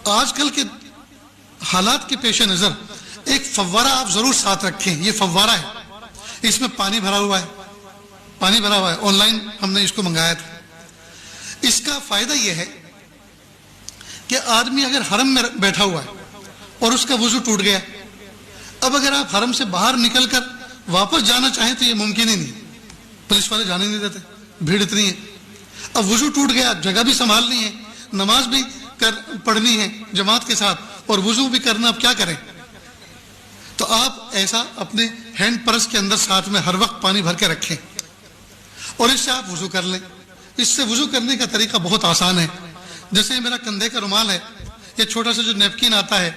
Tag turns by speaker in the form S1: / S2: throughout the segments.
S1: آج کل کے حالات کے پیش نظر ایک فوارہ آپ ضرور ساتھ رکھیں. یہ فوارہ ہے, اس میں پانی بھرا ہوا ہے, آن لائن ہم نے اس کو منگایا تھا. اس کا فائدہ یہ ہے کہ آدمی اگر حرم میں بیٹھا ہوا ہے اور اس کا وضو ٹوٹ گیا, اب اگر آپ حرم سے باہر نکل کر واپس جانا چاہیں تو یہ ممکن ہی نہیں, پولیس والے جانے نہیں دیتے, بھیڑ اتنی ہے. اب وضو ٹوٹ گیا, جگہ بھی سنبھالنی ہے, نماز بھی پڑھنی ہے جماعت کے ساتھ, اور وضو بھی کرنا, اب کیا کریں؟ تو آپ ایسا اپنے ہینڈ پرس کے اندر ساتھ میں ہر وقت پانی بھر کے رکھیں اور اس سے آپ وضو کر لیں. اس سے وضو کرنے کا طریقہ بہت آسان ہے. جیسے میرا کندھے کا رومال ہے, یہ چھوٹا سا جو نیپکن آتا ہے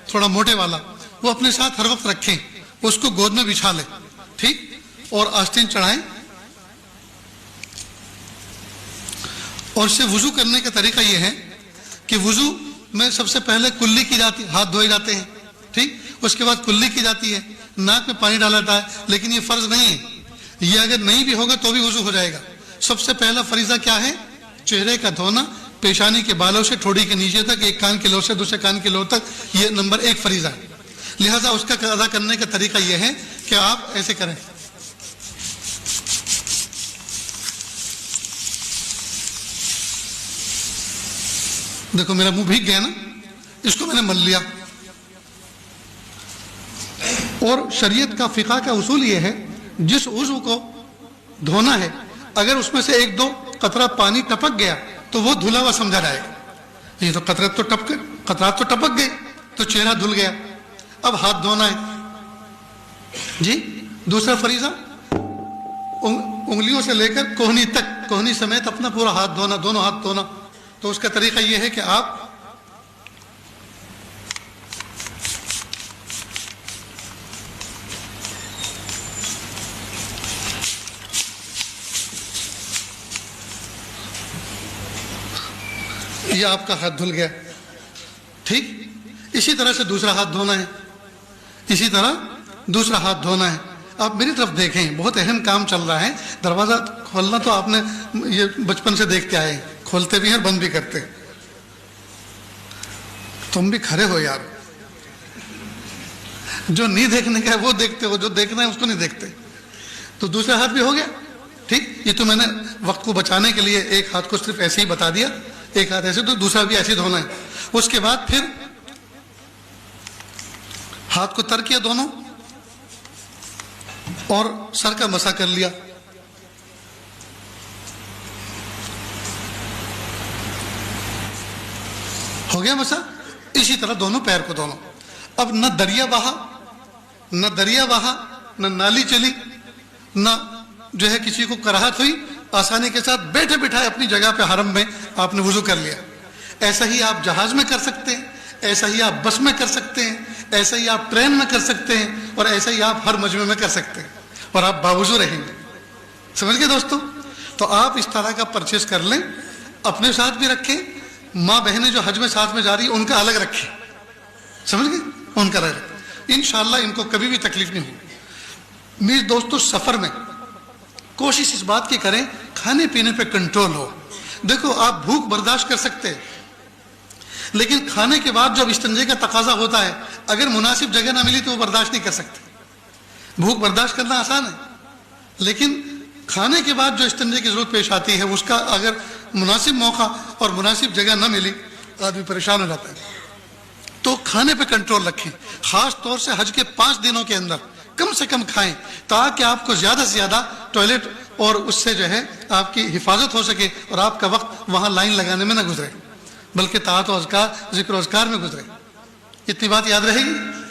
S1: تھوڑا موٹے والا, وہ اپنے ساتھ ہر وقت رکھیں, اس کو گود میں بچھا لیں, ٹھیک, اور آستین چڑھائیں. اور اس سے وضو کرنے کا طریقہ یہ ہے کہ وضو میں سب سے پہلے کلی کی جاتی, ہاتھ دھوئے جاتے ہیں, ٹھیک, اس کے بعد کلی کی جاتی ہے, ناک میں پانی ڈالا جاتا ہے, لیکن یہ فرض نہیں ہے. یہ اگر نہیں بھی ہوگا تو بھی وضو ہو جائے گا. سب سے پہلا فریضہ کیا ہے؟ چہرے کا دھونا, پیشانی کے بالوں سے ٹھوڑی کے نیچے تک, ایک کان کے لوب سے دوسرے کان کے لوب تک, یہ نمبر 1 فریضہ ہے. لہذا اس کا ادا کرنے کا طریقہ یہ ہے کہ آپ ایسے کریں, دیکھو میرا منہ بھیگ گیا نا, اس کو میں نے مل لیا. اور شریعت کا فقہ کا اصول یہ ہے, جس عضو کو دھونا ہے اگر اس میں سے 1-2 قطرہ پانی ٹپک گیا تو وہ دھلا ہوا سمجھا جائے گا. یہ تو قطرات تو ٹپک گئے تو چہرہ دھل گیا. اب ہاتھ دھونا ہے جی. دوسرا فریضہ انگلیوں سے لے کر کوہنی تک, کوہنی سمیت اپنا پورا ہاتھ دھونا, دونوں ہاتھ دھونا. تو اس کا طریقہ یہ ہے کہ آپ یہ آپ کا ہاتھ دھل گیا, ٹھیک. اسی طرح سے دوسرا ہاتھ دھونا ہے, اسی طرح دوسرا ہاتھ دھونا ہے. آپ میری طرف دیکھیں, بہت اہم کام چل رہا ہے. دروازہ کھولنا تو آپ نے یہ بچپن سے دیکھتے آئے, کھولتے بھی ہیں اور بند بھی کرتے. تم بھی کھڑے ہو یار, جو نہیں دیکھنے کا ہے وہ دیکھتے ہو, جو دیکھنا ہے اس کو نہیں دیکھتے. تو دوسرا ہاتھ بھی ہو گیا, ٹھیک. یہ تو میں نے وقت کو بچانے کے لیے ایک ہاتھ کو صرف ایسے ہی بتا دیا, ایک ہاتھ ایسے, تو دوسرا بھی ایسے دھونا ہے. اس کے بعد پھر ہاتھ کو تر کیا دونوں اور سر کا مسح کر لیا. ہو گیا مسح. اسی طرح دونوں پیر کو دونوں. اب نہ دریا بہا, نہ نالی چلی, نہ جو ہے کسی کو کراہت ہوئی, آسانی کے ساتھ بیٹھے بٹھائے اپنی جگہ پہ حرم میں آپ نے وضو کر لیا. ایسا ہی آپ جہاز میں کر سکتے ہیں, ایسا ہی آپ بس میں کر سکتے ہیں, ایسا ہی آپ ٹرین میں کر سکتے ہیں, اور ایسا ہی آپ ہر مجمع میں کر سکتے ہیں, اور آپ باوضو رہیں گے. سمجھ گئے دوستو؟ تو آپ اس طرح کا پرچیز کر لیں, اپنے ساتھ بھی رکھیں. ماں بہنیں جو حج میں ساتھ میں جا رہی ہیں ان کا الگ رکھیں, سمجھ گئے, ان کا الگ رکھیں. انشاءاللہ ان کو کبھی بھی تکلیف نہیں ہوگی. میرے دوستو, سفر میں کوشش اس بات کی کریں کھانے پینے پہ کنٹرول ہو. دیکھو آپ بھوک برداشت کر سکتے ہیں, لیکن کھانے کے بعد جب استنجے کا تقاضا ہوتا ہے, اگر مناسب جگہ نہ ملی تو وہ برداشت نہیں کر سکتے. بھوک برداشت کرنا آسان ہے, لیکن کھانے کے بعد جو استنجے کی ضرورت پیش آتی ہے, اس کا اگر مناسب موقع اور مناسب جگہ نہ ملی آدمی پریشان ہو جاتا ہے. تو کھانے پہ کنٹرول رکھیں. خاص طور سے حج کے 5 دنوں کے اندر کم سے کم کھائیں, تاکہ آپ کو زیادہ سے زیادہ ٹوائلٹ اور اس سے جو ہے آپ کی حفاظت ہو سکے, اور آپ کا وقت وہاں لائن لگانے میں نہ گزرے, بلکہ طاعت و اذکار, ذکر و اذکار میں گزرے. اتنی بات یاد رہے گی.